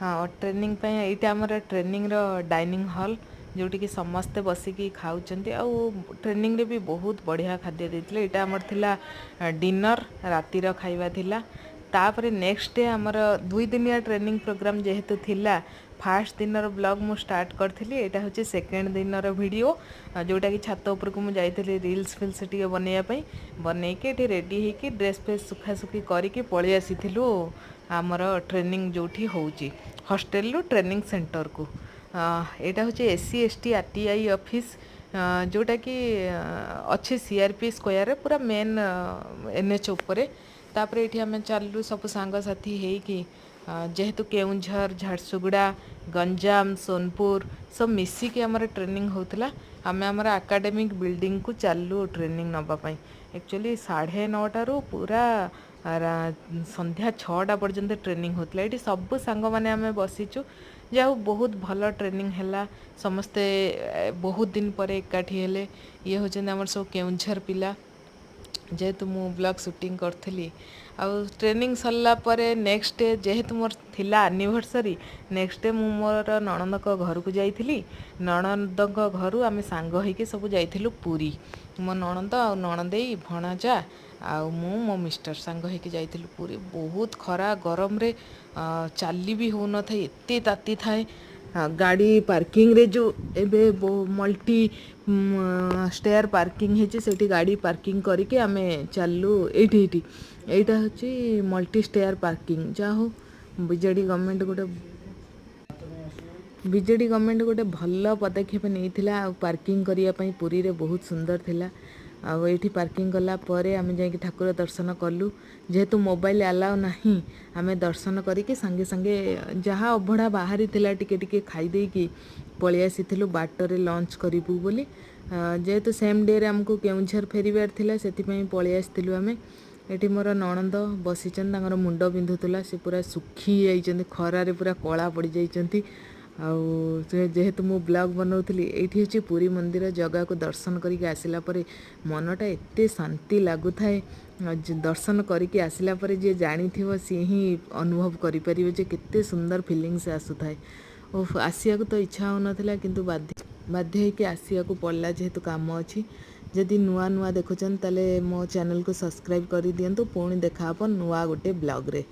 हाँ ट्रेनिंग यहाँ आमर ट्रेनिंग डाइनिंग हॉल जोटिकी समस्ते बसिकी खाऊँच आउ ट्रेनिंग रे भी बहुत बढ़िया खाद्य देते यहाँ आमर थिला डिनर रातिर खाଇବା थिला तापरे नेक्स्ट डे आमर 2 दिनिया ट्रेनिंग प्रोग्राम जेहेतु थिला फास्ट दिनर ब्लॉग मु स्टार्ट करथिली एटा होची सेकेंड दिनर वीडियो जोटा कि छात ऊपर को मु जाइथिली रील्स फिल्स टिके बनैया पई बनैके एठी रेडी हेकी ड्रेस फ्रेस सुखा सुखी करिके पळि आसीथिलु आमर ट्रेनिंग जोठी होउची हॉस्टेल रु ट्रेनिंग सेंटर को एटा होची एससी एसटी आरटीआई ऑफिस जोटा कि अच्छे सीआरपी स्क्वायर रे पूरा मेन एनएच ऊपर तापर ये आम चलू सब सांगसाथी होगी जेहेतु केउझर झारसुगुड़ा गंजाम सोनपुर सब मिसिकी आमर ट्रेनिंग होता आम आमर एकेडमिक बिल्डिंग को चलू ट्रेनिंग नापाई एक्चुअली 9:30 पूरा संध्या 6टा पर्यंत ट्रेनिंग होता ये सब सांग मैंने आम बसीचु जाऊ बहुत भल ट्रेनिंग है समस्ते बहुत दिन पर एकाठी हेले ये होचंदी आमर सब केउझर पिला जेहेतु मु ब्लॉग शूटिंग करी ट्रेनिंग सरला परे नेक्स्ट डे जेहेतु मोर थिला एनिवर्सरी नेक्स्ट डे मु मोर नणंद घर को जाइथिली नणंद घर आम सांग होइके सब जाइथिलु पुरी मो नणंद आ नणंदेई भणाजा आ मु मो मिस्टर सांग होइके जाइथिलु पुरी बहुत खरा गरम रे चाली भी हो न थाए एते ताती थाए गाड़ी पार्किंग रे जो एबे मल्टी स्टेयर पार्किंग है सेठी गाड़ी पार्किंग करके आमे चलू एठी एटा होची मल्टी स्टेयर पार्किंग जा हो बीजेडी गवर्नमेंट गोटे भल पदक्षेप नहीं पार्किंग करिया पई पुरी रे बहुत सुंदर थिला आठी पार्किंग कला परे आमे जाके ठाकुर दर्शन कलु जेहेतु मोबाइल अलाउ नहीं आमे दर्शन करके संगे संगे जहाँ अभड़ा बाहरी थिला टिके टिके खाई देकी पळि आसीथिलु बाटरे लंच करिबु बोली जेहेतु सेम डे रे हमको केउझर फेरिबार थिला सेति पई पळि आसीथिलु आमे एठी मोर नणंद बसिचन तांगर मुंड बिंधुतला से पूरा सुखी जाइचंती खरा रे पूरा कला पड़ी जाइचंती जेहेतु मु ब्लॉग बनाऊली ये हूँ पुरी मंदिर जगह को दर्शन करके आसला परे मनटा एते शांति लगु थाए दर्शन करके आसला परे जे जानी थी सी ही अनुभव करि जे केते सुंदर फीलिंग्स आसु थाए आसिया को तो इच्छा हो नथिला किंतु बाध्य होके आसिया को पड़ला जेहेतु काम अच्छी जदि नुआ नुआ देखुचन ताले मो चैनल को सब्सक्राइब कर दियंतु पुणी देखा नुआ गोटे ब्लॉग रे।